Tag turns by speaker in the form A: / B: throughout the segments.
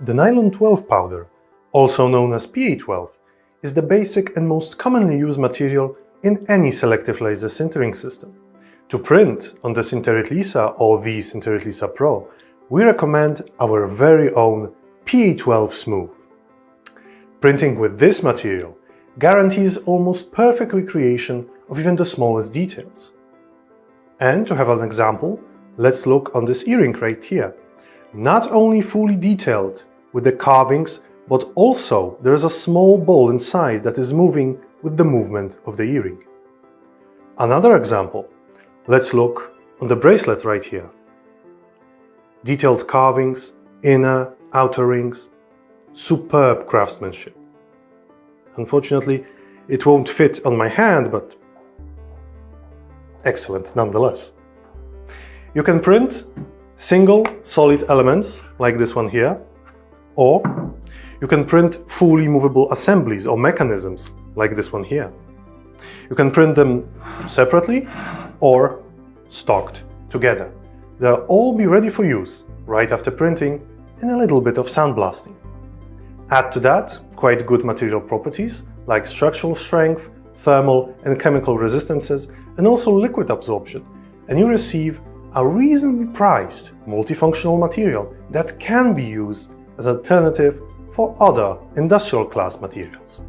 A: The nylon 12 powder, also known as PA12, is the basic and most commonly used material in any selective laser sintering system. To print on the Sinterit Lisa or the Sinterit Lisa Pro, we recommend our very own PA12 Smooth. Printing with this material guarantees almost perfect recreation of even the smallest details. And to have an example, let's look on this earring right here. Not only fully detailed with the carvings, but also there is a small ball inside that is moving with the movement of the earring. Another example, let's look on the bracelet right here. Detailed carvings, inner, outer rings, superb craftsmanship. Unfortunately, it won't fit on my hand, but excellent nonetheless. You can print single solid elements like this one here, or you can print fully movable assemblies or mechanisms like this one here. You can print them separately or stocked together. They'll all be ready for use right after printing in a little bit of sandblasting. Add to that quite good material properties like structural strength, thermal and chemical resistances, and also liquid absorption, and you receive a reasonably priced multifunctional material that can be used as an alternative for other industrial class materials.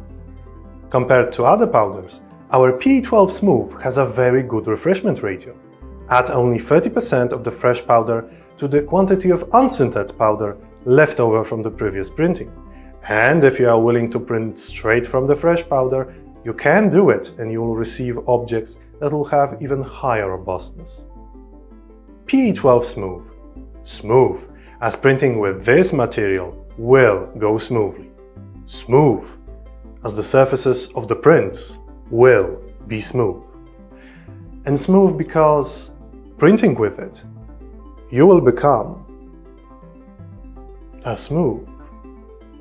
A: Compared to other powders, our PA12 Smooth has a very good refreshment ratio. Add only 30% of the fresh powder to the quantity of unsintered powder left over from the previous printing. And if you are willing to print straight from the fresh powder, you can do it and you will receive objects that will have even higher robustness. PA12 Smooth. Smooth, as printing with this material will go smoothly. Smooth, as the surfaces of the prints will be smooth. And smooth because printing with it, you will become a smooth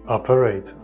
A: operator.